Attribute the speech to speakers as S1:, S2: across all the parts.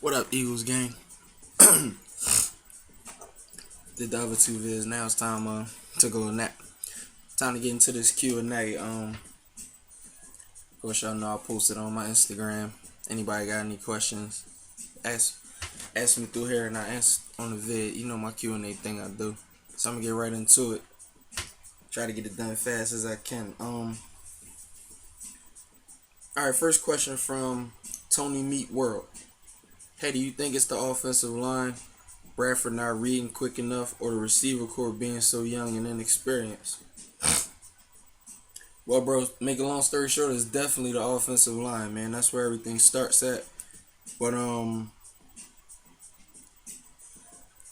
S1: What up, Eagles gang? Did the other two vids. Now it's time to go nap. Time to get into this Q&A. Of course, y'all know I posted on my Instagram. Anybody got any questions? Ask me through here, and I answer on the vid. You know my Q&A thing I do. So I'm gonna get right into it. Try to get it done fast as I can. All right. First question from Tony Meat World. Hey, do you think it's the offensive line, Bradford not reading quick enough, or the receiver corps being so young and inexperienced? Well, bro, make a long story short, it's definitely the offensive line, man. That's where everything starts at. But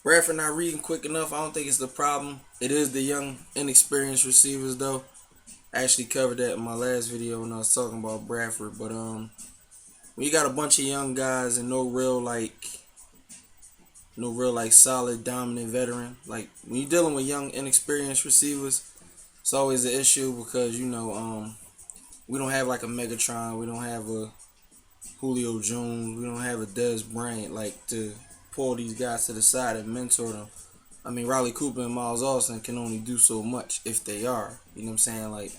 S1: Bradford not reading quick enough, I don't think it's the problem. It is the young, inexperienced receivers, though. I actually covered that in my last video when I was talking about Bradford. But when you got a bunch of young guys and no real solid dominant veteran, like when you're dealing with young, inexperienced receivers, it's always an issue because we don't have like a Megatron, we don't have a Julio Jones, we don't have a Dez Bryant like to pull these guys to the side and mentor them. I mean, Riley Cooper and Miles Austin can only do so much if they are. You know what I'm saying?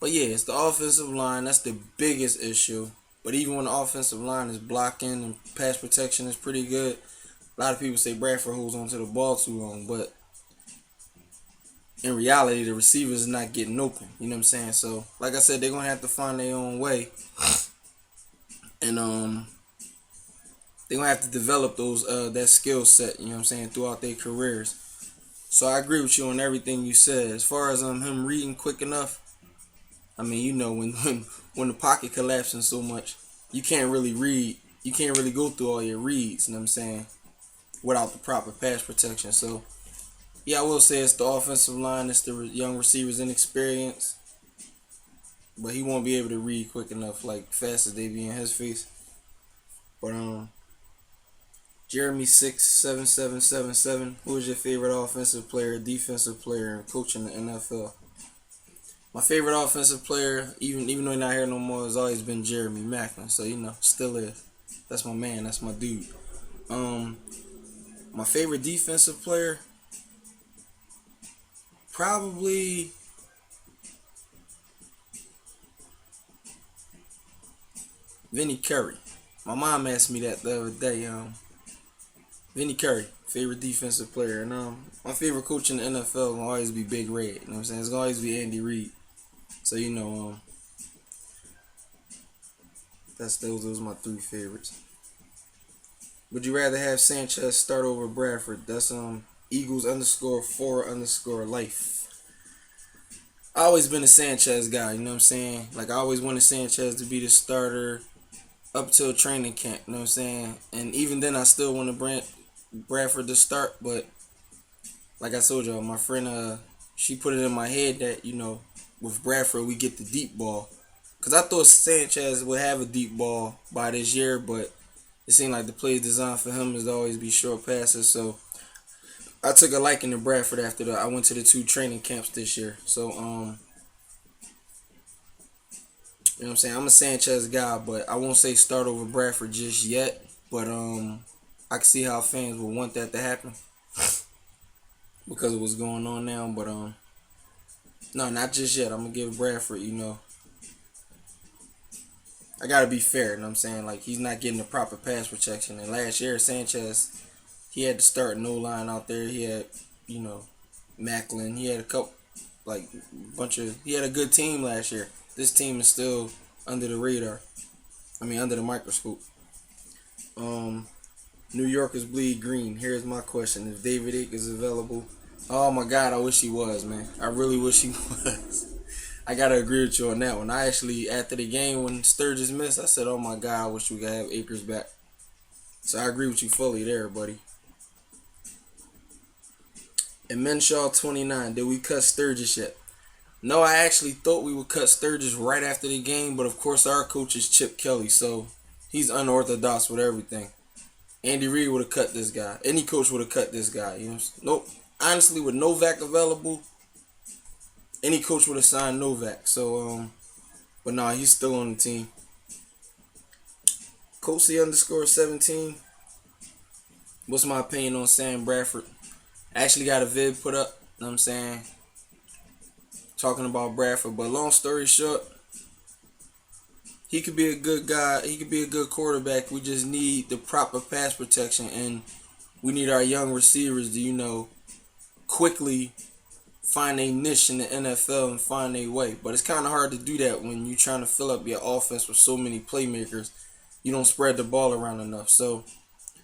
S1: But yeah, it's the offensive line. That's the biggest issue. But even when the offensive line is blocking and pass protection is pretty good, a lot of people say Bradford holds onto the ball too long. But in reality, the receivers is not getting open. You know what I'm saying? So, like I said, they're going to have to find their own way. And they're going to have to develop that skill set, you know what I'm saying, throughout their careers. So I agree with you on everything you said. As far as him reading quick enough, I mean, when the pocket collapsing so much, you can't really read. You can't really go through all your reads, you know what I'm saying, without the proper pass protection. So, yeah, I will say it's the offensive line. It's the young receivers' inexperience. But he won't be able to read quick enough, like fast as they be in his face. But Jeremy 67777, who is your favorite offensive player, defensive player, and coach in the NFL? My favorite offensive player, even though he's not here no more, has always been Jeremy Maclin. So still is. That's my man. That's my dude. My favorite defensive player, probably Vinny Curry. My mom asked me that the other day. Vinny Curry, favorite defensive player, and my favorite coach in the NFL will always be Big Red. You know what I'm saying? It's gonna always be Andy Reid. So those are my three favorites. Would you rather have Sanchez start over Bradford? That's Eagles _4_life. I always been a Sanchez guy, you know what I'm saying? Like I always wanted Sanchez to be the starter up till training camp, you know what I'm saying? And even then I still wanted Bradford to start, but like I told y'all, my friend she put it in my head that, with Bradford we get the deep ball. Cause I thought Sanchez would have a deep ball by this year, but it seemed like the plays designed for him is to always be short passes. So I took a liking to Bradford after that. I went to the 2 training camps this year. So you know what I'm saying? I'm a Sanchez guy, but I won't say start over Bradford just yet. But I can see how fans would want that to happen because of what's going on now. But no, not just yet. I'm gonna give Bradford, I gotta be fair, you know what I'm saying? Like he's not getting the proper pass protection. And last year Sanchez, he had to start no line out there. He had, Maclin. He had he had a good team last year. This team is still under the radar. Under the microscope. New Yorkers bleed green. Here's my question: if David Icke is available, oh my God, I wish he was, man. I really wish he was. I gotta agree with you on that one. I actually, after the game when Sturgis missed, I said, "Oh my God, I wish we could have Akers back." So I agree with you fully there, buddy. And Menshaw 29, did we cut Sturgis yet? No, I actually thought we would cut Sturgis right after the game, but of course our coach is Chip Kelly, so he's unorthodox with everything. Andy Reid would have cut this guy. Any coach would have cut this guy. Nope. Honestly, with Novak available, any coach would have signed Novak. So, but nah, he's still on the team. Cozy_17. What's my opinion on Sam Bradford? I actually got a vid put up, you know what I'm saying, talking about Bradford. But long story short, he could be a good guy. He could be a good quarterback. We just need the proper pass protection, and we need our young receivers to, quickly find a niche in the NFL and find a way. But it's kind of hard to do that when you're trying to fill up your offense with so many playmakers. You don't spread the ball around enough. So,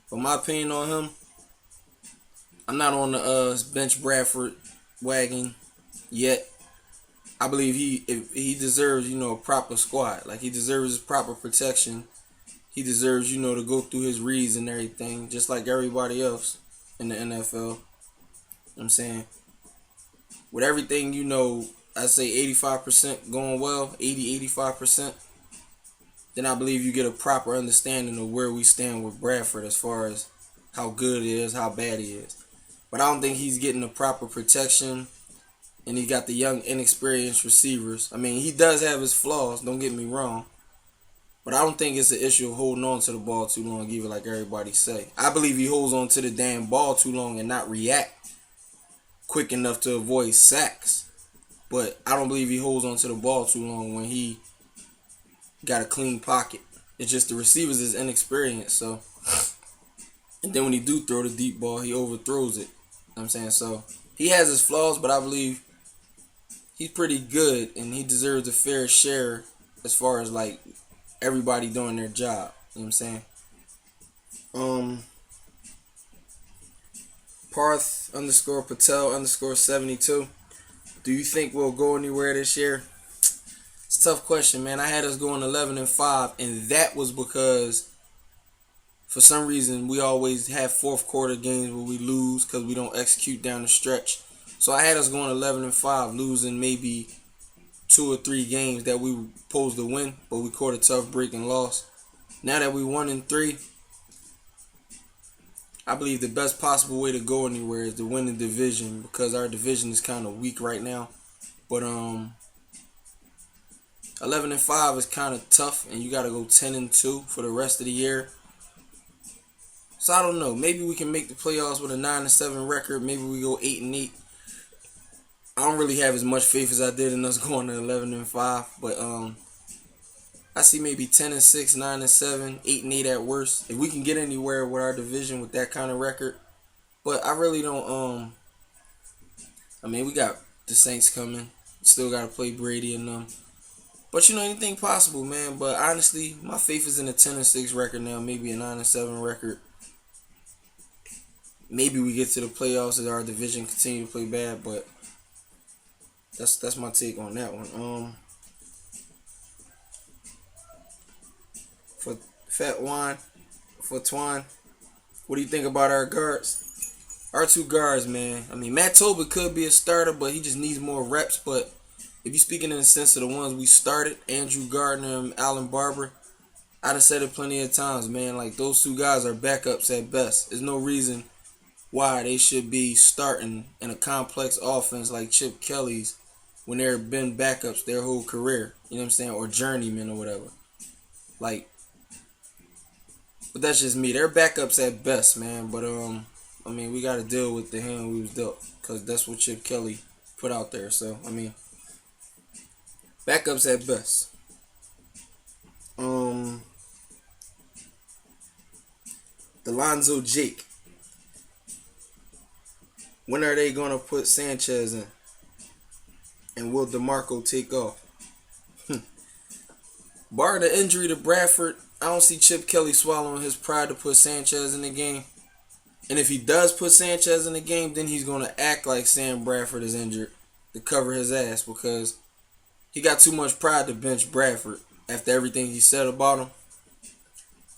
S1: for my opinion on him, I'm not on the bench Bradford wagon yet. I believe he deserves, a proper squad. Like, he deserves his proper protection. He deserves, to go through his reads and everything, just like everybody else in the NFL. You know what I'm saying? With everything, I say 85% going well, 85%, then I believe you get a proper understanding of where we stand with Bradford as far as how good he is, how bad he is. But I don't think he's getting the proper protection, and he got the young, inexperienced receivers. I mean, he does have his flaws, don't get me wrong, but I don't think it's an issue of holding on to the ball too long, even like everybody say. I believe he holds on to the damn ball too long and not react quick enough to avoid sacks. But I don't believe he holds on to the ball too long when he got a clean pocket. It's just the receivers is inexperienced, so. And then when he do throw the deep ball, he overthrows it. You know what I'm saying? So he has his flaws, but I believe he's pretty good, and he deserves a fair share as far as like everybody doing their job. You know what I'm saying? Parth_Patel_72. Do you think we'll go anywhere this year? It's a tough question, man. I had us going 11-5, and that was because for some reason we always have fourth quarter games where we lose because we don't execute down the stretch. So I had us going 11-5, losing maybe 2 or 3 games that we were supposed to win, but we caught a tough break and lost. Now that we 1-3, I believe the best possible way to go anywhere is to win the division, because our division is kind of weak right now. But 11-5 is kind of tough, and you got to go 10-2 for the rest of the year. So I don't know. Maybe we can make the playoffs with a 9-7 record. Maybe we go 8-8. I don't really have as much faith as I did in us going to 11-5, but I see maybe 10-6, 9-7, 8-8 at worst. If we can get anywhere with our division with that kind of record, but I really don't. I mean, we got the Saints coming. Still got to play Brady and them. But anything possible, man. But honestly, my faith is in a 10-6 record now, maybe a 9-7 record. Maybe we get to the playoffs as our division continue to play bad, but that's my take on that one. For Fat Wine, for Twine, what do you think about our guards? Our 2 guards, man. I mean, Matt Tobin could be a starter, but he just needs more reps. But if you're speaking in the sense of the ones we started, Andrew Gardner and Allen Barber, I'd have said it plenty of times, man. Like, those 2 guys are backups at best. There's no reason why they should be starting in a complex offense like Chip Kelly's when they've been backups their whole career. You know what I'm saying? Or journeyman or whatever. Like, but that's just me. They're backups at best, man. But I mean, we got to deal with the hand we was dealt, because that's what Chip Kelly put out there. So I mean, backups at best. Delonzo Jake. When are they gonna put Sanchez in? And will DeMarco take off? Bar the injury to Bradford, I don't see Chip Kelly swallowing his pride to put Sanchez in the game. And if he does put Sanchez in the game, then he's going to act like Sam Bradford is injured to cover his ass, because he got too much pride to bench Bradford after everything he said about him.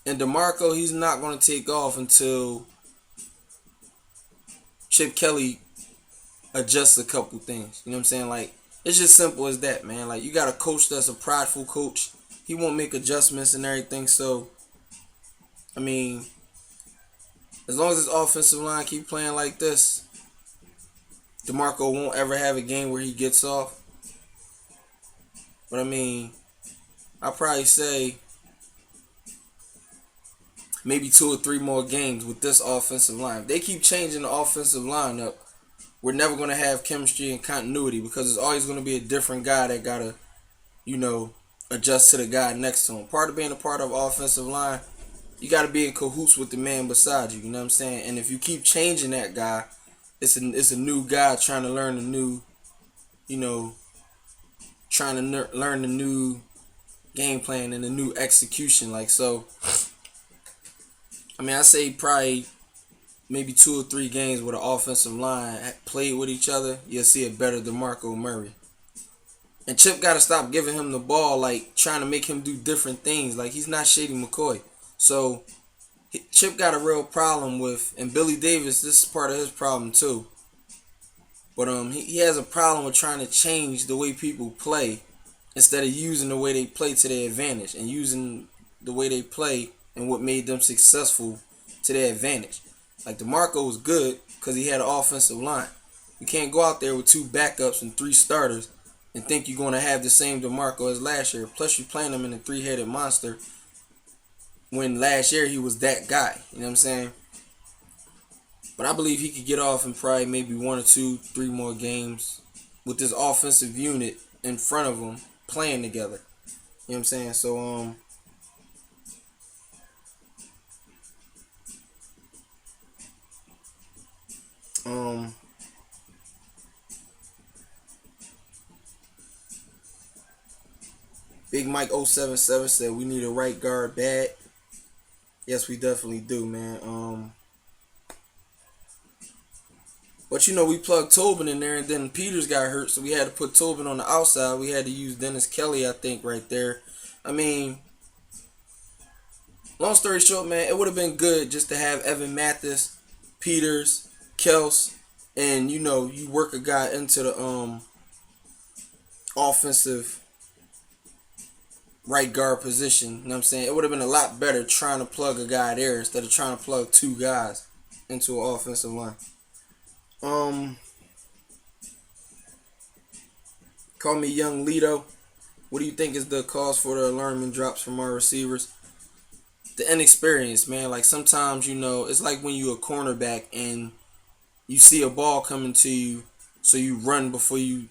S1: And DeMarco, he's not going to take off until Chip Kelly adjusts a couple things. You know what I'm saying? Like, it's just simple as that, man. Like, you got a coach that's a prideful coach. He won't make adjustments and everything. So, I mean, as long as his offensive line keep playing like this, DeMarco won't ever have a game where he gets off. But I mean, I'll probably say maybe 2 or 3 more games with this offensive line. If they keep changing the offensive lineup, we're never going to have chemistry and continuity because it's always going to be a different guy that got to, you know, adjust to the guy next to him. Part of being a part of offensive line, you got to be in cahoots with the man beside you. You know what I'm saying? And if you keep changing that guy, it's a new guy trying to learn a new, you know, trying to learn the new game plan and the new execution. Like, so, I mean, I say probably maybe 2 or 3 games where the offensive line played with each other, you'll see a better DeMarco Murray. And Chip got to stop giving him the ball, like trying to make him do different things. Like, he's not Shady McCoy. So Chip got a real problem with, and Billy Davis, this is part of his problem too. But he has a problem with trying to change the way people play instead of using the way they play to their advantage and using the way they play and what made them successful to their advantage. Like, DeMarco was good because he had an offensive line. You can't go out there with 2 backups and 3 starters and think you're going to have the same DeMarco as last year. Plus, you're playing him in a 3-headed monster when last year he was that guy. You know what I'm saying? But I believe he could get off in probably maybe 1 or 2, 3 more games with this offensive unit in front of him playing together. You know what I'm saying? So, Big Mike 077 said we need a right guard bad. Yes, we definitely do, man. But you know, we plugged Tobin in there, and then Peters got hurt, so we had to put Tobin on the outside. We had to use Dennis Kelly, I think, right there. I mean, long story short, man, it would have been good just to have Evan Mathis, Peters, Kels, and you know, you work a guy into the offensive right guard position. You know what I'm saying? It would have been a lot better trying to plug a guy there instead of trying to plug 2 guys into an offensive line. Call me Young Lito. What do you think is the cause for the alarming drops from our receivers? The inexperience, man. Like, sometimes, you know, it's like when you're a cornerback and you see a ball coming to you, so you run before you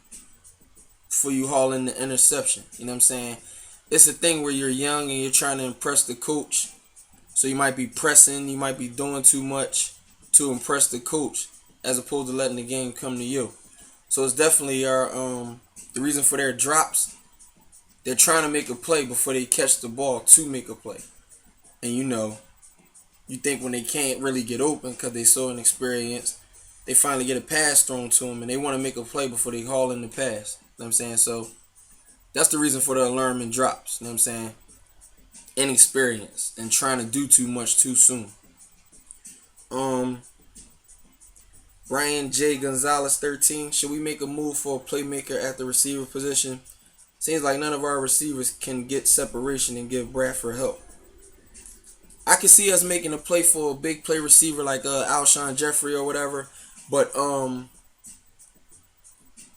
S1: haul in the interception. You know what I'm saying? It's a thing where you're young and you're trying to impress the coach. So you might be pressing, you might be doing too much to impress the coach, as opposed to letting the game come to you. So it's definitely the reason for their drops. They're trying to make a play before they catch the ball to make a play. And you know, you think when they can't really get open because they so inexperienced, they finally get a pass thrown to them and they want to make a play before they haul in the pass. You know what I'm saying? So that's the reason for the alarming drops. You know what I'm saying? Inexperience and trying to do too much too soon. Brian J. Gonzalez 13. Should we make a move for a playmaker at the receiver position? Seems like none of our receivers can get separation and give Bradford help. I can see us making a play for a big play receiver like Alshon Jeffrey or whatever, but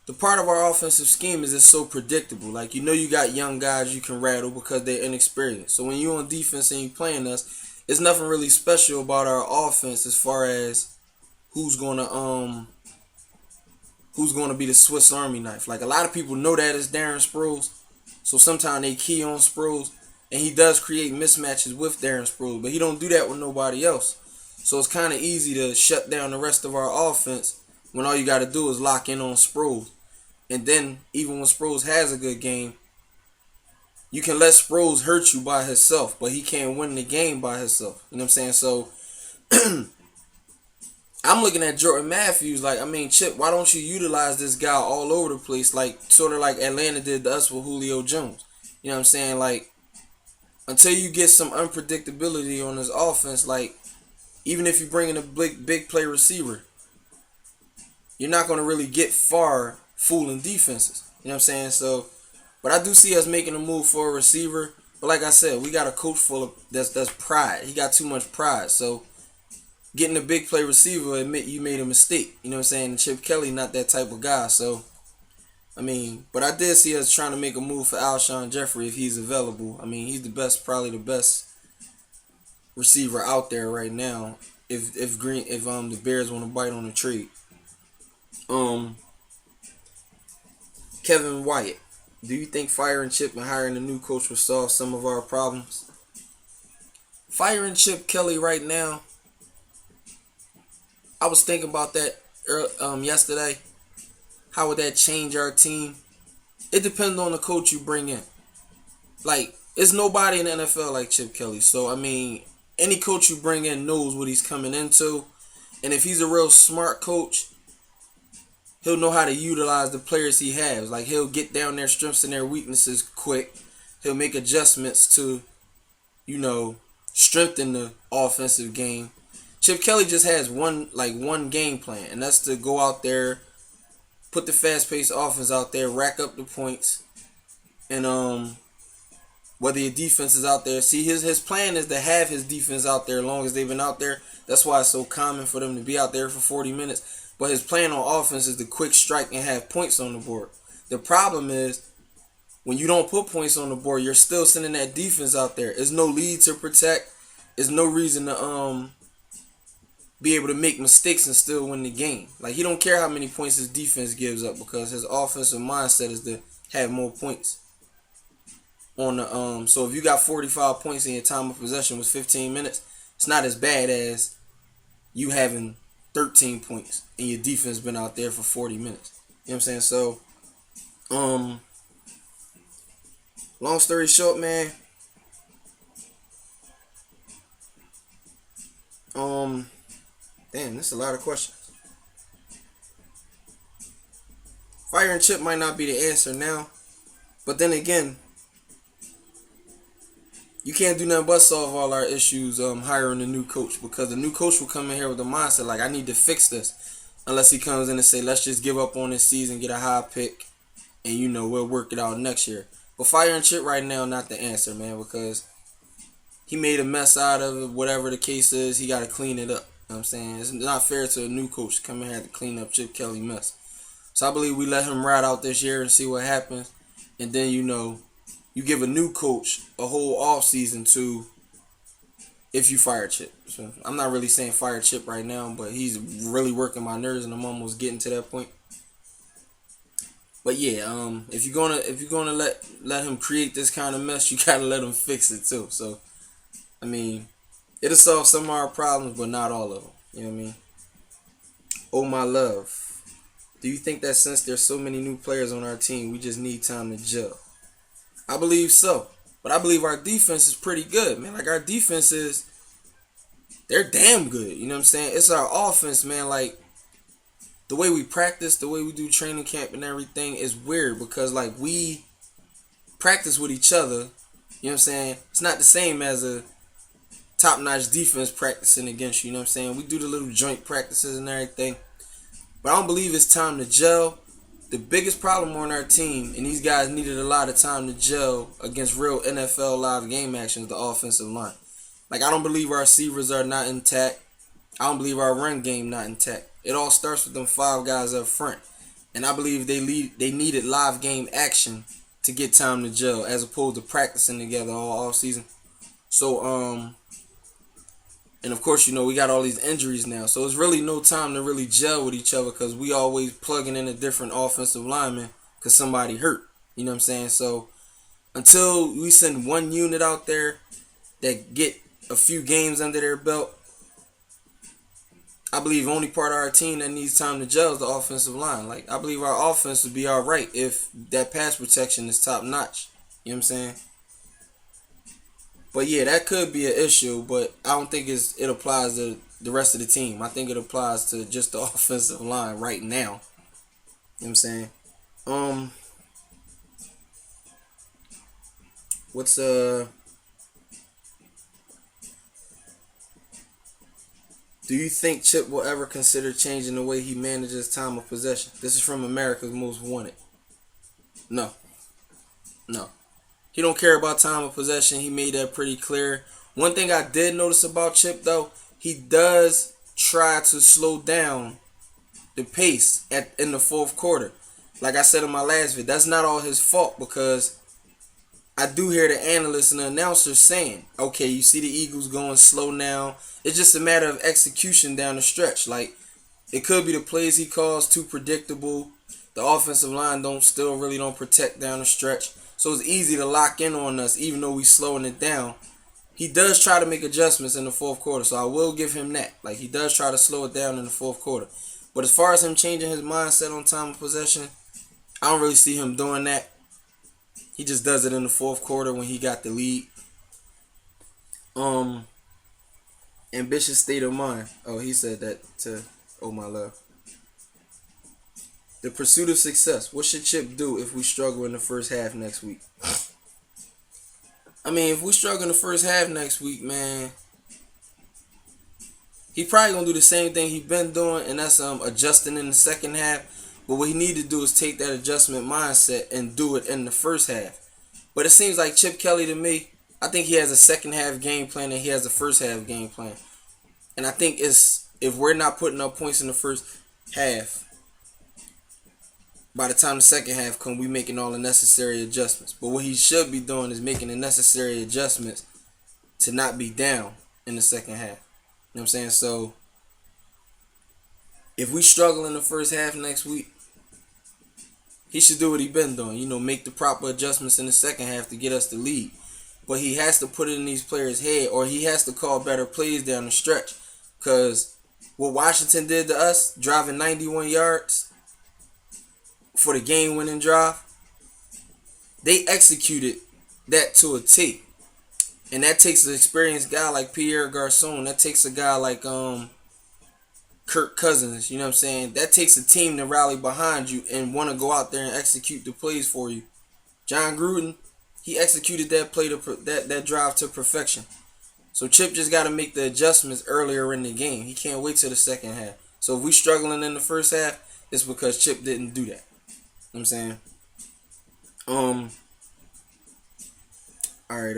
S1: the part of our offensive scheme is it's so predictable. Like, you know, you got young guys you can rattle because they're inexperienced. So when you're on defense and you're playing us, it's nothing really special about our offense as far as who's gonna be the Swiss Army knife. Like, a lot of people know that it's Darren Sproles, so sometimes they key on Sproles, and he does create mismatches with Darren Sproles, but he don't do that with nobody else. So it's kind of easy to shut down the rest of our offense when all you got to do is lock in on Sproles. And then even when Sproles has a good game, you can let Sproles hurt you by himself, but he can't win the game by himself. You know what I'm saying? So I'm looking at Jordan Matthews like, I mean, Chip, why don't you utilize this guy all over the place, like sort of like Atlanta did to us with Julio Jones? You know what I'm saying? Like, until you get some unpredictability on this offense, like, even if you bring in a big play receiver, you're not going to really get far fooling defenses. You know what I'm saying? So, but I do see us making a move for a receiver. But like I said, we got a coach full of that's pride. He got too much pride. So getting a big play receiver, admit you made a mistake. You know what I'm saying? And Chip Kelly not that type of guy. So, I mean, but I did see us trying to make a move for Alshon Jeffrey if he's available. I mean, he's probably the best receiver out there right now. If the Bears want to bite on the trade, um, Kevin Wyatt. Do you think firing Chip and hiring a new coach will solve some of our problems? Firing Chip Kelly right now, I was thinking about that yesterday. How would that change our team? It depends on the coach you bring in. Like, it's nobody in the NFL like Chip Kelly. So, I mean, any coach you bring in knows what he's coming into. And if he's a real smart coach, he'll know how to utilize the players he has. Like, he'll get down their strengths and their weaknesses quick. He'll make adjustments to, strengthen the offensive game. Chip Kelly just has one game plan, and that's to go out there, put the fast-paced offense out there, rack up the points, and whether your defense is out there. See, his plan is to have his defense out there as long as they've been out there. That's why it's so common for them to be out there for 40 minutes. But his plan on offense is to quick strike and have points on the board. The problem is, when you don't put points on the board, you're still sending that defense out there. There's no lead to protect. There's no reason to be able to make mistakes and still win the game. Like, he don't care how many points his defense gives up because his offensive mindset is to have more points. So if you got 45 points and your time of possession was 15 minutes, it's not as bad as you having 13 points and your defense been out there for 40 minutes. You know what I'm saying? So, long story short, man. Damn, this is a lot of questions. Firing Chip might not be the answer now, but then again, you can't do nothing but solve all our issues hiring a new coach, because the new coach will come in here with the mindset like, I need to fix this, unless he comes in and say, let's just give up on this season, get a high pick, and we'll work it out next year. But firing Chip right now not the answer, man, because he made a mess out of it. Whatever the case is, he got to clean it up. You know what I'm saying? It's not fair to a new coach to come in here to clean up Chip Kelly mess. So I believe we let him ride out this year and see what happens. And then, you give a new coach a whole offseason to, if you fire Chip. So I'm not really saying fire Chip right now, but he's really working my nerves and I'm almost getting to that point. But yeah, if you're gonna let him create this kind of mess, you gotta let him fix it too. So, I mean, it'll solve some of our problems, but not all of them. You know what I mean? Oh, my love. Do you think that since there's so many new players on our team, we just need time to gel? I believe so. But I believe our defense is pretty good, man. Like, our defense they're damn good. You know what I'm saying? It's our offense, man. Like, the way we practice, the way we do training camp and everything is weird because, like, we practice with each other. You know what I'm saying? It's not the same as a top-notch defense practicing against you. You know what I'm saying? We do the little joint practices and everything. But I don't believe it's time to gel. The biggest problem on our team, and these guys needed a lot of time to gel against real NFL live game action, is the offensive line. Like, I don't believe our receivers are not intact. I don't believe our run game not intact. It all starts with them 5 guys up front. And I believe they needed live game action to get time to gel as opposed to practicing together all season. So, and of course, we got all these injuries now. So it's really no time to really gel with each other because we always plugging in a different offensive lineman because somebody hurt. You know what I'm saying? So until we send one unit out there that get a few games under their belt, I believe the only part of our team that needs time to gel is the offensive line. Like, I believe our offense would be all right if that pass protection is top notch. You know what I'm saying? But yeah, that could be an issue, but I don't think it applies to the rest of the team. I think it applies to just the offensive line right now. You know what I'm saying? Do you think Chip will ever consider changing the way he manages time of possession? This is from America's Most Wanted. No. He don't care about time of possession. He made that pretty clear. One thing I did notice about Chip, though, he does try to slow down the pace in the fourth quarter. Like I said in my last video, that's not all his fault because I do hear the analysts and the announcers saying, okay, you see the Eagles going slow now. It's just a matter of execution down the stretch. Like, it could be the plays he calls too predictable. The offensive line don't protect down the stretch. So it's easy to lock in on us even though we slowing it down. He does try to make adjustments in the fourth quarter, so I will give him that. Like, he does try to slow it down in the fourth quarter. But as far as him changing his mindset on time of possession, I don't really see him doing that. He just does it in the fourth quarter when he got the lead. Ambitious state of mind. Oh, he said that to my love. The pursuit of success. What should Chip do if we struggle in the first half next week? I mean, if we struggle in the first half next week, man, he probably gonna do the same thing he been doing, and that's adjusting in the second half. But what he need to do is take that adjustment mindset and do it in the first half. But it seems like Chip Kelly to me, I think he has a second half game plan and he has a first half game plan. And I think if we're not putting up points in the first half, by the time the second half comes, we making all the necessary adjustments. But what he should be doing is making the necessary adjustments to not be down in the second half. You know what I'm saying? So if we struggle in the first half next week, he should do what he been doing. You know, make the proper adjustments in the second half to get us the lead. But he has to put it in these players' head, or he has to call better plays down the stretch. Because what Washington did to us, driving 91 yards for the game-winning drive, they executed that to a T. And that takes an experienced guy like Pierre Garçon. That takes a guy like Kirk Cousins. You know what I'm saying? That takes a team to rally behind you and want to go out there and execute the plays for you. John Gruden, he executed that play that drive to perfection. So Chip just got to make the adjustments earlier in the game. He can't wait till the second half. So if we struggling in the first half, it's because Chip didn't do that. You know what I'm saying? Alright,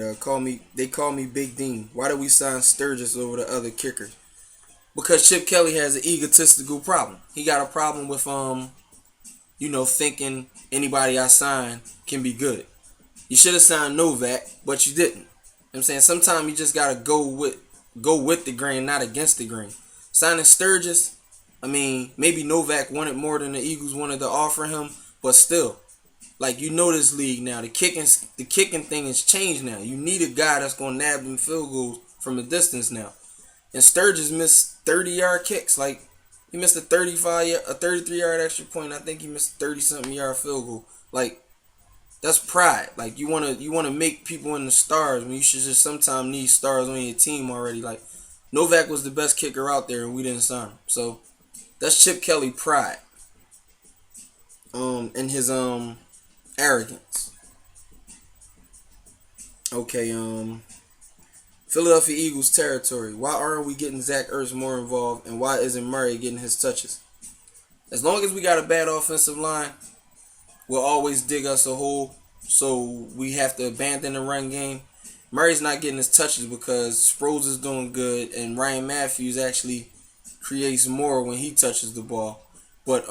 S1: they call me Big Dean. Why did we sign Sturgis over the other kickers? Because Chip Kelly has an egotistical problem. He got a problem with thinking anybody I sign can be good. You should have signed Novak, but you didn't. You know what I'm saying? Sometimes you just gotta go with the grain, not against the grain. Signing Sturgis, I mean, maybe Novak wanted more than the Eagles wanted to offer him, but still, like, you know this league now. The kicking thing has changed now. You need a guy that's gonna nab them field goals from a distance now. And Sturgis missed 30-yard kicks. Like, he missed a 33-yard extra point. I think he missed a 30-something yard field goal. Like, that's pride. Like, you wanna make people in the stars when you should just sometimes need stars on your team already. Like, Novak was the best kicker out there and we didn't sign him. So that's Chip Kelly pride. And his arrogance. Okay, Philadelphia Eagles territory. Why aren't we getting Zach Ertz more involved, and why isn't Murray getting his touches? As long as we got a bad offensive line, we'll always dig us a hole, so we have to abandon the run game. Murray's not getting his touches because Sproles is doing good, and Ryan Matthews actually creates more when he touches the ball. But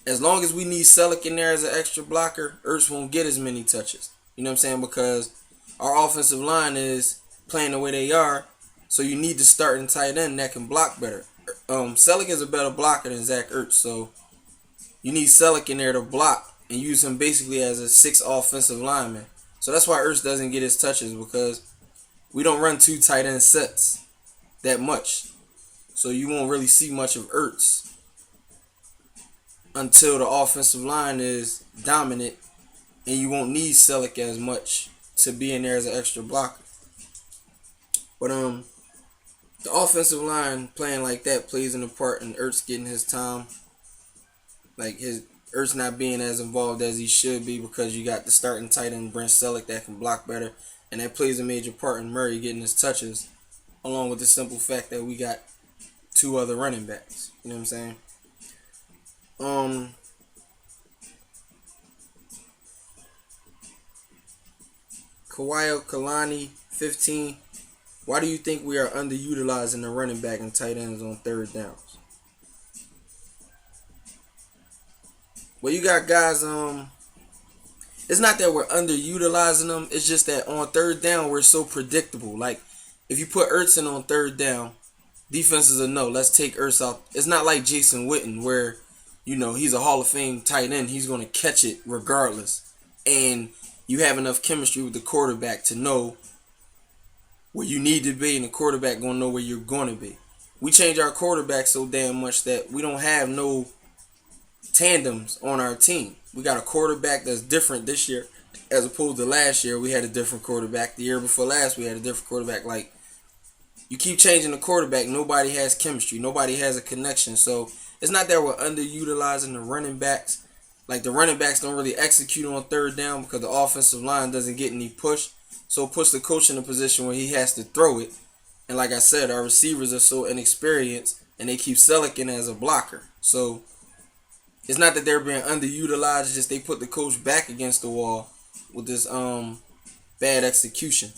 S1: as long as we need Selleck in there as an extra blocker, Ertz won't get as many touches. You know what I'm saying? Because our offensive line is playing the way they are, so you need to start in tight end that can block better. Selleck is a better blocker than Zach Ertz, so you need Selleck in there to block and use him basically as a 6 offensive lineman. So that's why Ertz doesn't get his touches, because we don't run 2 tight end sets that much. So you won't really see much of Ertz until the offensive line is dominant, and you won't need Selleck as much to be in there as an extra blocker. But the offensive line playing like that plays in a part in Ertz getting his time. Like, his Ertz not being as involved as he should be, because you got the starting tight end Brent Selleck that can block better, and that plays a major part in Murray getting his touches, along with the simple fact that we got 2 other running backs. You know what I'm saying? Kawhi Kalani 15. Why do you think we are underutilizing the running back and tight ends on third downs? Well, you got guys, and it's not that we're underutilizing them. It's just that on third down we're so predictable. Like if you put Ertz in on third down, defenses will know. Let's take Ertz out. It's not like Jason Witten where he's a Hall of Fame tight end. He's going to catch it regardless, and you have enough chemistry with the quarterback to know where you need to be, and the quarterback going to know where you're going to be. We change our quarterback so damn much that we don't have no tandems on our team. We got a quarterback that's different this year as opposed to last year. We had a different quarterback. The year before last, we had a different quarterback. Like, you keep changing the quarterback, nobody has chemistry. Nobody has a connection. So it's not that we're underutilizing the running backs. Like, the running backs don't really execute on third down because the offensive line doesn't get any push. So it puts the coach in a position where he has to throw it. And like I said, our receivers are so inexperienced, and they keep Selikin as a blocker. So it's not that they're being underutilized, it's just they put the coach back against the wall with this bad execution.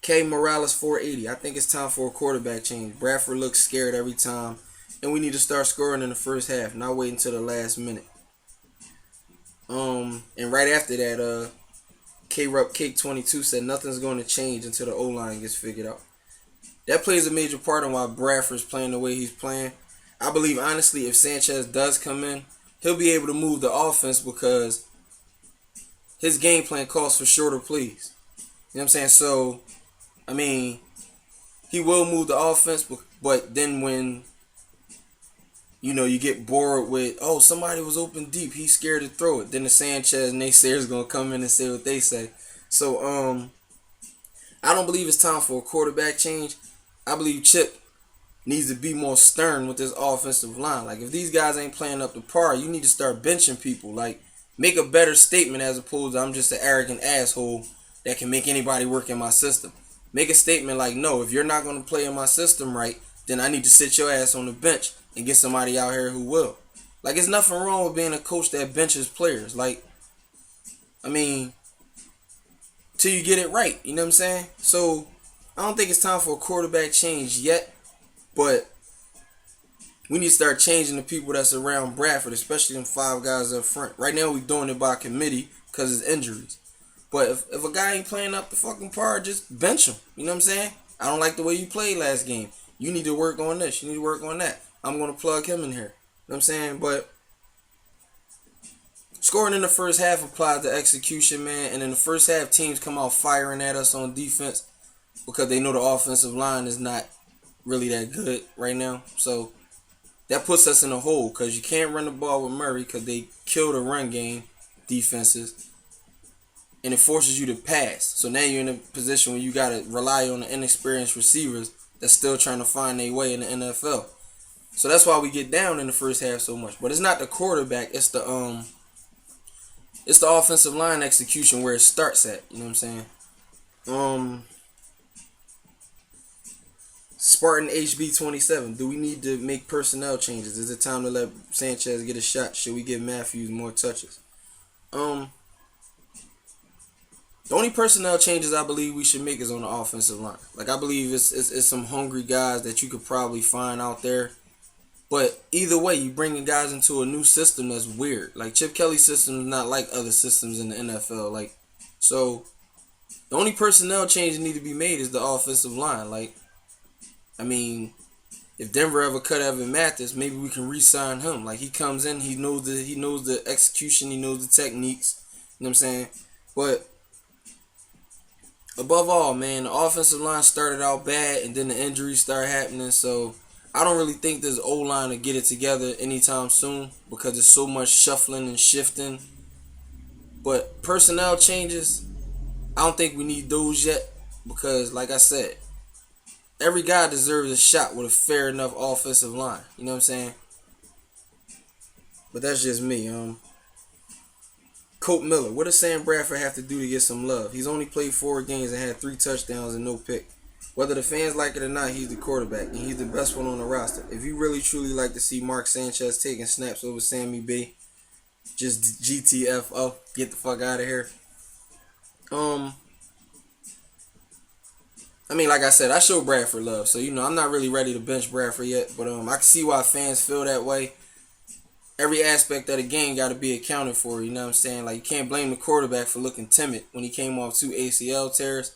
S1: K Morales 480. I think it's time for a quarterback change. Bradford looks scared every time, and we need to start scoring in the first half, not wait until the last minute. And right after that, K-Rup Cake 22 said nothing's going to change until the O-line gets figured out. That plays a major part in why Bradford's playing the way he's playing. I believe, honestly, if Sanchez does come in, he'll be able to move the offense because his game plan calls for shorter plays. You know what I'm saying? So, I mean, he will move the offense, but then when, you get bored with, somebody was open deep, he's scared to throw it. Then the Sanchez naysayers going to come in and say what they say. So, I don't believe it's time for a quarterback change. I believe Chip needs to be more stern with this offensive line. Like, if these guys ain't playing up to par, you need to start benching people. Like, make a better statement as opposed to I'm just an arrogant asshole that can make anybody work in my system. Make a statement like, no, if you're not going to play in my system right, then I need to sit your ass on the bench and get somebody out here who will. Like, there's nothing wrong with being a coach that benches players. Like, I mean, till you get it right. You know what I'm saying? So, I don't think it's time for a quarterback change yet, but we need to start changing the people that's around Bradford, especially them 5 guys up front. Right now, we're doing it by committee because it's injuries. But if a guy ain't playing up the fucking par, just bench him. You know what I'm saying? I don't like the way you played last game. You need to work on this. You need to work on that. I'm going to plug him in here. You know what I'm saying? But scoring in the first half applied to execution, man. And in the first half, teams come out firing at us on defense because they know the offensive line is not really that good right now. So that puts us in a hole because you can't run the ball with Murray because they kill the run game defenses. And it forces you to pass. So now you're in a position where you got to rely on the inexperienced receivers that's still trying to find their way in the NFL. So that's why we get down in the first half so much. But it's not the quarterback. It's the offensive line execution where it starts at. You know what I'm saying? Spartan HB27. Do we need to make personnel changes? Is it time to let Sanchez get a shot? Should we give Matthews more touches? The only personnel changes I believe we should make is on the offensive line. Like, I believe it's some hungry guys that you could probably find out there. But either way, you bringing guys into a new system that's weird. Like, Chip Kelly's system is not like other systems in the NFL. Like, so the only personnel change that need to be made is the offensive line. Like, I mean, if Denver ever cut Evan Mathis, maybe we can re-sign him. Like, he comes in, he knows the execution, he knows the techniques. You know what I'm saying? But above all, man, the offensive line started out bad and then the injuries started happening. So I don't really think this O-line will get it together anytime soon because there's so much shuffling and shifting. But personnel changes, I don't think we need those yet because, like I said, every guy deserves a shot with a fair enough offensive line. You know what I'm saying? But that's just me. Colt Miller, what does Sam Bradford have to do to get some love? He's only played 4 games and had 3 touchdowns and no pick. Whether the fans like it or not, he's the quarterback, and he's the best one on the roster. If you really truly like to see Mark Sanchez taking snaps over Sammy B, just GTFO, get the fuck out of here. I mean, like I said, I show Bradford love, so I'm not really ready to bench Bradford yet, but I can see why fans feel that way. every aspect of the game got to be accounted for. You know what I'm saying? Like, you can't blame the quarterback for looking timid when he came off 2 ACL tears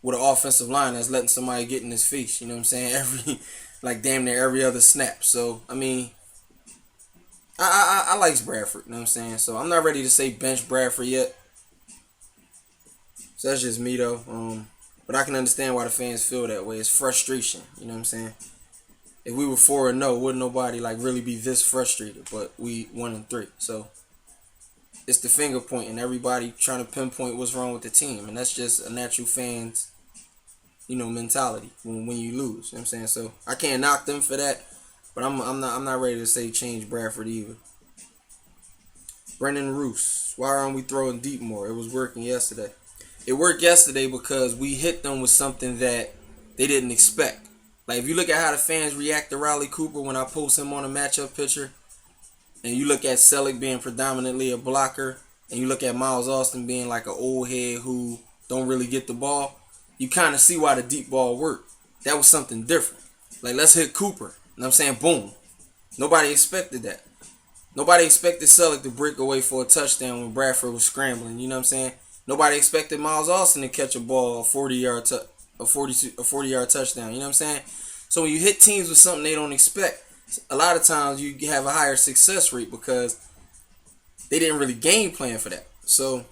S1: with an offensive line that's letting somebody get in his face. You know what I'm saying? Like damn near every other snap. So I mean, I like Bradford. You know what I'm saying? So I'm not ready to say bench Bradford yet. So that's just me though. But I can understand why the fans feel that way. It's frustration. You know what I'm saying? If we were 4-0, wouldn't nobody like really be this frustrated? But we 1-3. So it's the finger pointing. Everybody trying to pinpoint what's wrong with the team, and that's just a natural fan's mentality when you lose. You know what I'm saying? So I can't knock them for that, but I'm not ready to say change Bradford either. Brendan Roos, why aren't we throwing deep more? It was working yesterday. It worked yesterday because we hit them with something that they didn't expect. Like if you look at how the fans react to Riley Cooper when I post him on a matchup picture, and you look at Selleck being predominantly a blocker, and you look at Miles Austin being like an old head who don't really get the ball, you kind of see why the deep ball worked. That was something different. Like, let's hit Cooper. You know what I'm saying? Boom. Nobody expected that. Nobody expected Selleck to break away for a touchdown when Bradford was scrambling. You know what I'm saying? Nobody expected Miles Austin to catch a ball, a 40-yard touchdown. You know what I'm saying? So when you hit teams with something they don't expect, a lot of times you have a higher success rate because they didn't really game plan for that. So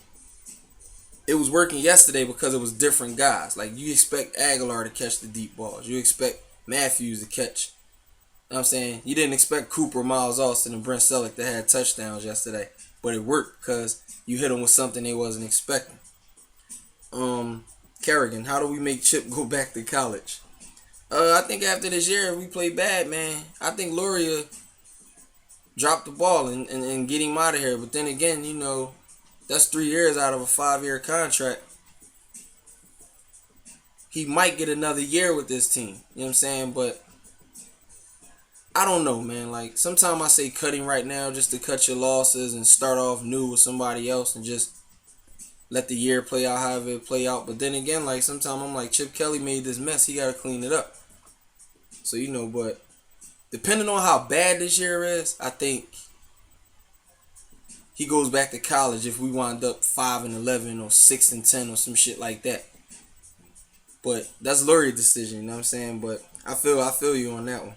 S1: it was working yesterday because it was different guys. Like you expect Aguilar to catch the deep balls. You expect Matthews to catch. You know what I'm saying? You didn't expect Cooper, Miles Austin, and Brent Selleck to have touchdowns yesterday. But it worked because you hit them with something they wasn't expecting. Kerrigan, how do we make Chip go back to college? I think after this year, if we play bad, man, I think Luria drop the ball and get him out of here. But then again, that's 3 years out of a 5-year contract. He might get another year with this team. You know what I'm saying? But I don't know, man. Like, sometimes I say cutting right now just to cut your losses and start off new with somebody else and just let the year play out however it play out. But then again, like, sometimes I'm like, Chip Kelly made this mess. He got to clean it up. So, but depending on how bad this year is, I think he goes back to college if we wind up 5-11 or 6-10 or some shit like that. But that's Lurie's decision, you know what I'm saying? But I feel you on that one.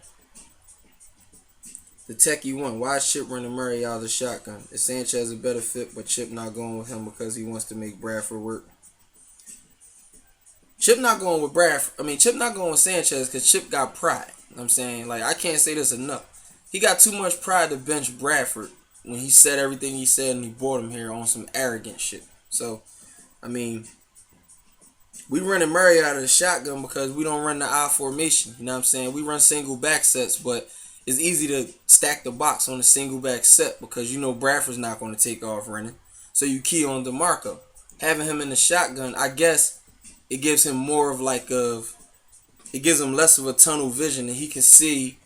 S1: The techie one. Why is Chip running Murray out of the shotgun? Is Sanchez a better fit, but Chip not going with him because he wants to make Bradford work? Chip not going with Chip not going with Sanchez because Chip got pride. You know what I'm saying? Like, I can't say this enough. He got too much pride to bench Bradford when he said everything he said and he brought him here on some arrogant shit. So, we running Murray out of the shotgun because we don't run the I formation. You know what I'm saying? We run single back sets, but it's easy to stack the box on a single back set because Bradford's not going to take off running. So you key on DeMarco. Having him in the shotgun, I guess it gives him more of it gives him less of a tunnel vision and he can see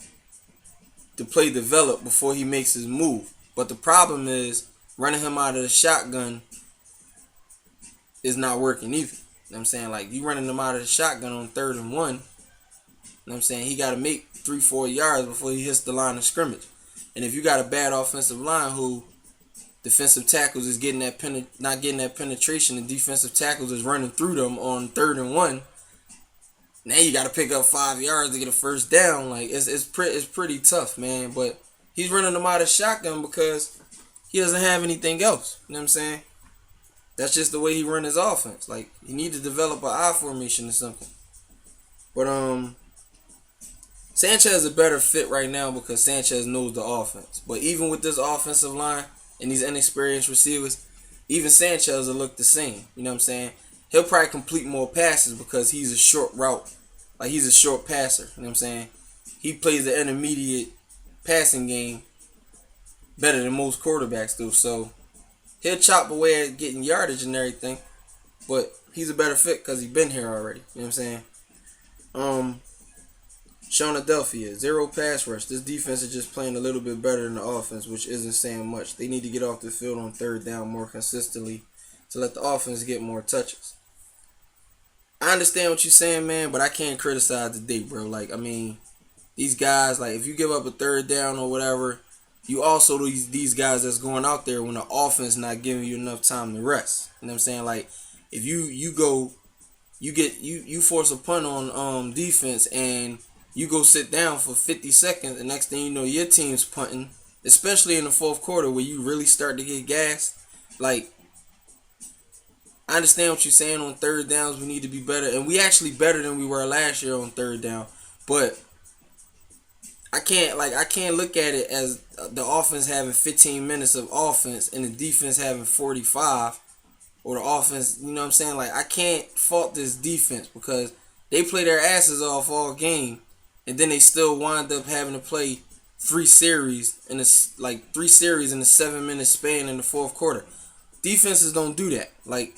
S1: the play develop before he makes his move. But the problem is running him out of the shotgun is not working either. You know what I'm saying? Like, you running him out of the shotgun on 3rd and 1. You know what I'm saying? He got to make 3-4 yards before he hits the line of scrimmage. And if you got a bad offensive line who defensive tackles is not getting that penetration, and defensive tackles is running through them on 3rd and 1, now you got to pick up 5 yards to get a first down. Like, it's pretty tough, man. But he's running them out of shotgun because he doesn't have anything else. You know what I'm saying? That's just the way he run his offense. Like, he needs to develop an I formation or something. But Sanchez is a better fit right now because Sanchez knows the offense. But even with this offensive line and these inexperienced receivers, even Sanchez will look the same. You know what I'm saying? He'll probably complete more passes because he's a short route. Like, he's a short passer. You know what I'm saying? He plays the intermediate passing game better than most quarterbacks do. So he'll chop away at getting yardage and everything. But he's a better fit because he's been here already. You know what I'm saying? Philadelphia, 0 pass rush. This defense is just playing a little bit better than the offense, which isn't saying much. They need to get off the field on 3rd down more consistently to let the offense get more touches. I understand what you're saying, man, but I can't criticize the day, bro. Like, these guys, like, if you give up a 3rd down or whatever, you also these guys that's going out there when the offense not giving you enough time to rest. You know what I'm saying? Like if you force a punt on defense and you go sit down for 50 seconds, and next thing you know your team's punting, especially in the fourth quarter where you really start to get gassed. Like I understand what you're saying on third downs. We need to be better, and we actually better than we were last year on third down. But I can't look at it as the offense having 15 minutes of offense and the defense having 45, or the offense. You know what I'm saying? Like I can't fault this defense because they play their asses off all game, and then they still wind up having to play three series in a 7-minute span in the fourth quarter. Defenses don't do that. Like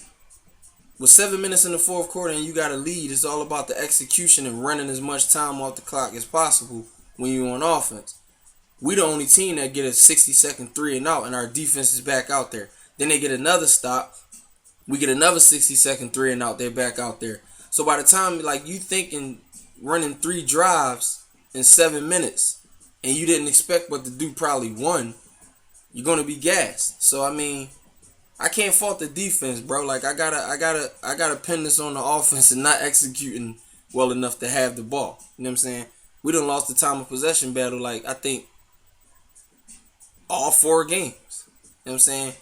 S1: with 7 minutes in the fourth quarter and you got a lead, it's all about the execution and running as much time off the clock as possible when you're on offense. We the only team that get a 60-second 3-and-out, and our defense is back out there. Then they get another stop. We get another 60-second 3-and-out. They're back out there. So by the time you thinking running 3 drives in 7 minutes, and you didn't expect but to do probably 1, you're gonna be gassed. So I mean, I can't fault the defense, bro. Like I gotta pin this on the offense and not executing well enough to have the ball. You know what I'm saying? We done lost the time of possession battle, like I think all 4 games. You know what I'm saying?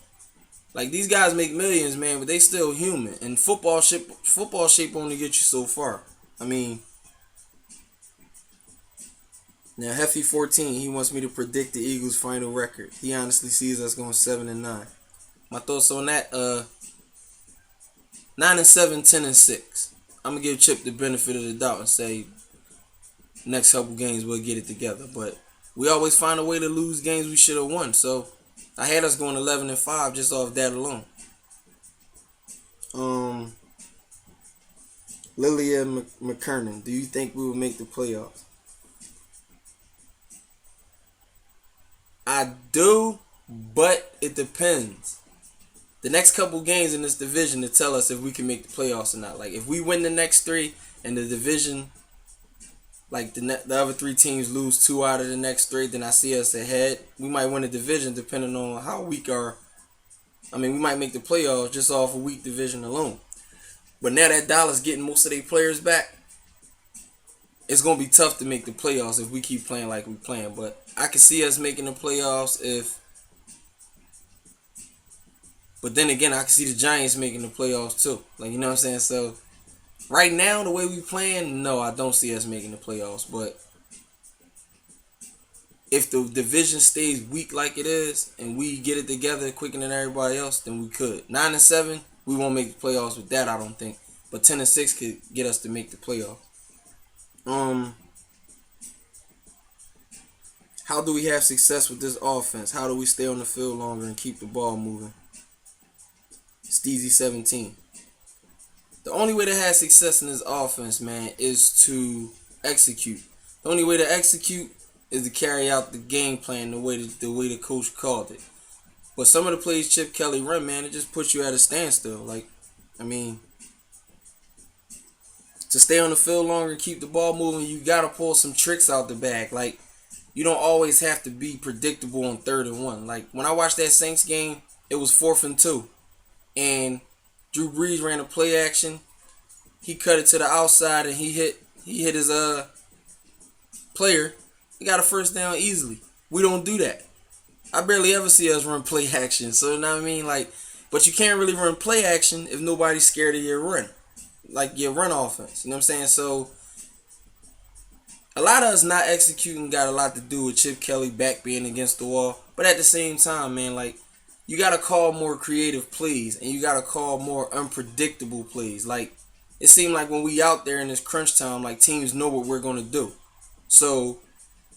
S1: Like these guys make millions, man, but they still human. And football shape only get you so far. I mean, now Heffy 14, he wants me to predict the Eagles' final record. He honestly sees us going 7-9. My thoughts on that, 9-7, 10-6. I'm gonna give Chip the benefit of the doubt and say next couple games we'll get it together. But we always find a way to lose games we should have won. So I had us going 11-5 just off that alone. Lilia McKernan, do you think we will make the playoffs? I do, but it depends. The next couple games in this division to tell us if we can make the playoffs or not. Like if we win the next 3 and the division, like the other 3 teams lose 2 out of the next 3, then I see us ahead. We might win the division depending on how weak our. I mean, we might make the playoffs just off a weak division alone. But now that Dallas getting most of their players back, it's gonna be tough to make the playoffs if we keep playing like we playing. But I can see us making the playoffs if. But then again, I can see the Giants making the playoffs too. Like, you know what I'm saying? So, right now, the way we playing, no, I don't see us making the playoffs. But if the division stays weak like it is and we get it together quicker than everybody else, then we could. 9-7, we won't make the playoffs with that, I don't think. But 10-6 could get us to make the playoffs. How do we have success with this offense? How do we stay on the field longer and keep the ball moving? Steezy 17. The only way to have success in this offense, man, is to execute. The only way to execute is to carry out the game plan the way the coach called it. But some of the plays Chip Kelly run, man, it just puts you at a standstill. Like, I mean, to stay on the field longer and keep the ball moving, you gotta pull some tricks out the bag. Like, you don't always have to be predictable on 3rd and 1. Like when I watched that Saints game, it was 4th and 2. And Drew Brees ran a play action. He cut it to the outside and he hit his player. He got a first down easily. We don't do that. I barely ever see us run play action. So you know what I mean? Like, but you can't really run play action if nobody's scared of your run. Like your run offense. You know what I'm saying? So a lot of us not executing got a lot to do with Chip Kelly back being against the wall. But at the same time, man, like, you got to call more creative plays, and you got to call more unpredictable plays. Like, it seemed like when we out there in this crunch time, like, teams know what we're going to do. So,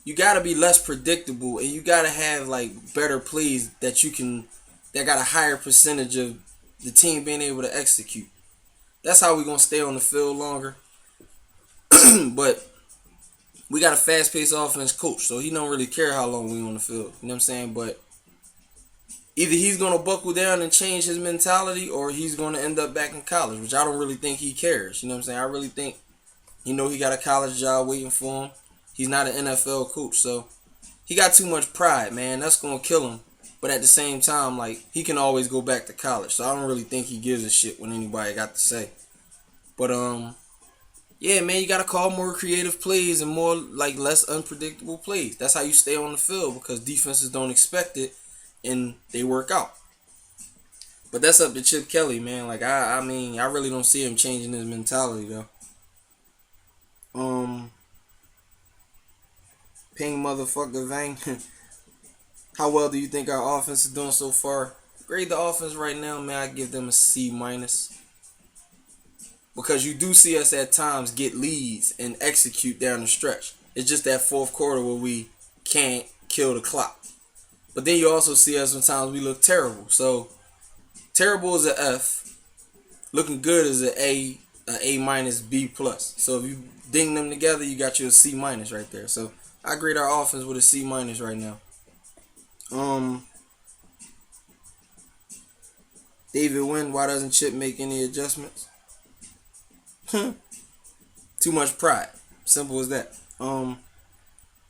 S1: you got to be less predictable, and you got to have, like, better plays that got a higher percentage of the team being able to execute. That's how we're going to stay on the field longer. But we got a fast-paced offense coach, so he don't really care how long we on the field. You know what I'm saying? But either he's going to buckle down and change his mentality, or he's going to end up back in college, which I don't really think he cares. You know what I'm saying? I really think he got a college job waiting for him. He's not an NFL coach, so he got too much pride, man. That's gonna kill him. But at the same time, like, he can always go back to college. So I don't really think he gives a shit what anybody got to say. But yeah, man, you gotta call more creative plays and more like less unpredictable plays. That's how you stay on the field because defenses don't expect it and they work out. But that's up to Chip Kelly, man. Like I mean, I really don't see him changing his mentality though. Ping motherfucker Vang. How well do you think our offense is doing so far? Grade the offense right now, man. I give them a C minus. Because you do see us at times get leads and execute down the stretch. It's just that fourth quarter where we can't kill the clock. But then you also see us sometimes we look terrible. So terrible is an F. Looking good is an A minus, B plus. So if you ding them together, you got your C minus right there. So I grade our offense with a C minus right now. David Wynn, why doesn't Chip make any adjustments? Too much pride. Simple as that.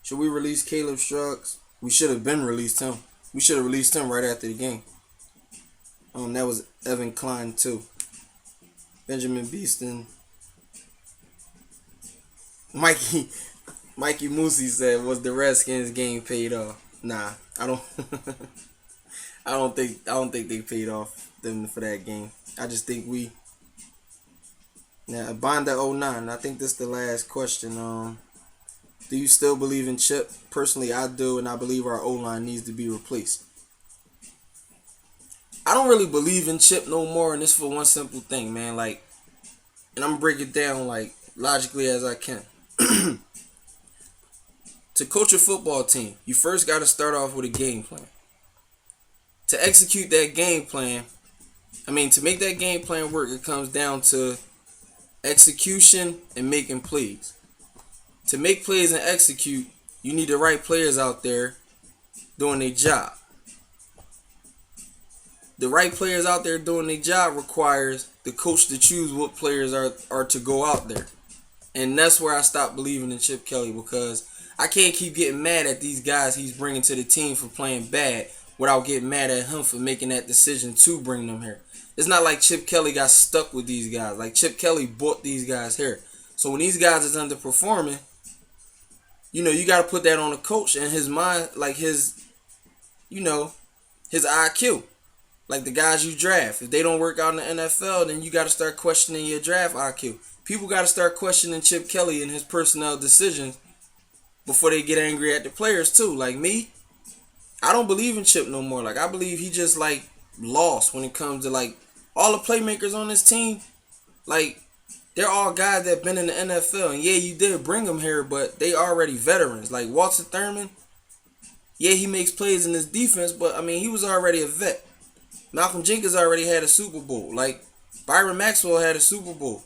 S1: Should we release Caleb Struggs? We should have been released him. We should have released him right after the game. That was Evan Klein too. Benjamin Beeston. Mikey Moosey said, "Was the Redskins game paid off?" Nah, I don't. I don't think they paid off them for that game. I just think we. Now, Bonda 09, I think this is the last question. Do you still believe in Chip? Personally, I do, and I believe our O-line needs to be replaced. I don't really believe in Chip no more, and this for one simple thing, man. Like, and I'm gonna break it down like logically as I can. To coach a football team, you first got to start off with a game plan. To execute that game plan, to make that game plan work, it comes down to execution and making plays. To make plays and execute, you need the right players out there doing their job. The right players out there doing their job requires the coach to choose what players are to go out there. And that's where I stopped believing in Chip Kelly, because I can't keep getting mad at these guys he's bringing to the team for playing bad without getting mad at him for making that decision to bring them here. It's not like Chip Kelly got stuck with these guys. Like, Chip Kelly brought these guys here. So when these guys is underperforming, you got to put that on the coach and his mind, like his IQ. Like the guys you draft. If they don't work out in the NFL, then you got to start questioning your draft IQ. People got to start questioning Chip Kelly and his personnel decisions before they get angry at the players too. Like me, I don't believe in Chip no more. Like, I believe he just like lost when it comes to like all the playmakers on this team. Like, they're all guys that been in the NFL. And yeah, you did bring them here, but they already veterans. Like Walter Thurman, yeah, he makes plays in his defense, but he was already a vet. Malcolm Jenkins already had a Super Bowl. Like, Byron Maxwell had a Super Bowl.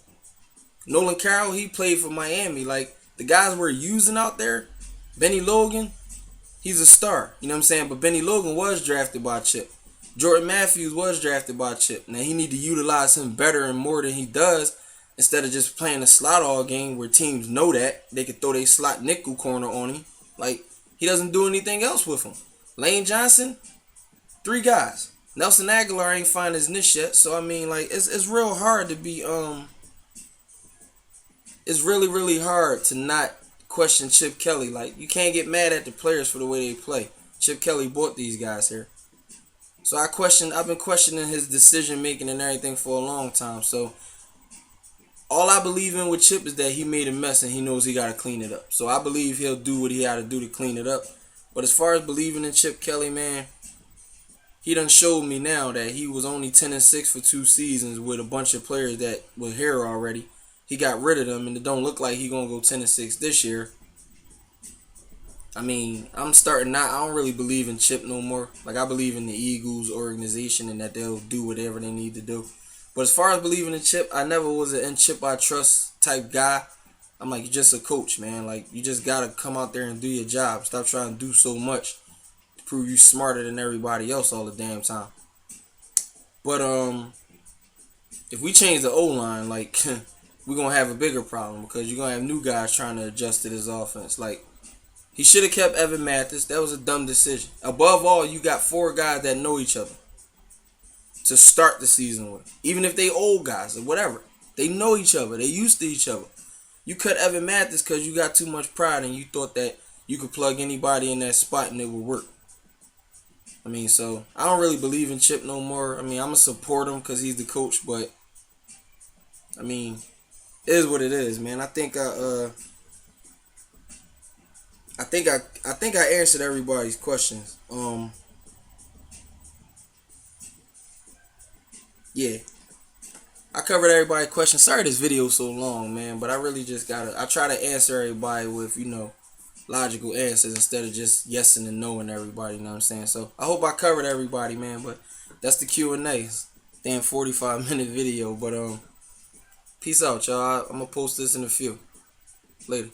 S1: Nolan Carroll, he played for Miami. Like, the guys we're using out there, Benny Logan, he's a star. You know what I'm saying? But Benny Logan was drafted by Chip. Jordan Matthews was drafted by Chip. Now, he need to utilize him better and more than he does, instead of just playing a slot all game where teams know that they could throw their slot nickel corner on him. Like, he doesn't do anything else with him. Lane Johnson, 3 guys. Nelson Aguilar ain't find his niche yet. So, it's real hard to be, it's really, really hard to not question Chip Kelly. Like, you can't get mad at the players for the way they play. Chip Kelly brought these guys here. So I've been questioning his decision making and everything for a long time. So all I believe in with Chip is that he made a mess and he knows he got to clean it up. So I believe he'll do what he got to do to clean it up. But as far as believing in Chip Kelly, man, he done showed me now that he was only 10-6 for 2 seasons with a bunch of players that were here already. He got rid of them, and it don't look like he gonna go 10-6 this year. I'm starting not. I don't really believe in Chip no more. Like, I believe in the Eagles organization and that they'll do whatever they need to do. But as far as believing in Chip, I never was an in Chip I trust type guy. I'm like, you're just a coach, man. Like, you just gotta come out there and do your job. Stop trying to do so much to prove you smarter than everybody else all the damn time. But if we change the O-line, like, we're gonna have a bigger problem, because you're gonna have new guys trying to adjust to this offense. Like, He should have kept Evan Mathis. That was a dumb decision. Above all, you got 4 guys that know each other to start the season with. Even if they old guys or whatever. They know each other. They used to each other. You cut Evan Mathis because you got too much pride and you thought that you could plug anybody in that spot and it would work. I mean, so I don't really believe in Chip no more. I mean, I'm going to support him because he's the coach, but I mean, it is what it is, man. I think I answered everybody's questions. Yeah. I covered everybody's questions. Sorry this video so long, man, but I really just I try to answer everybody with, logical answers instead of just yesing and knowing everybody, you know what I'm saying? So I hope I covered everybody, man, but that's the Q&A. Damn 45-minute video, but peace out, y'all. I'm gonna post this in a few. Later.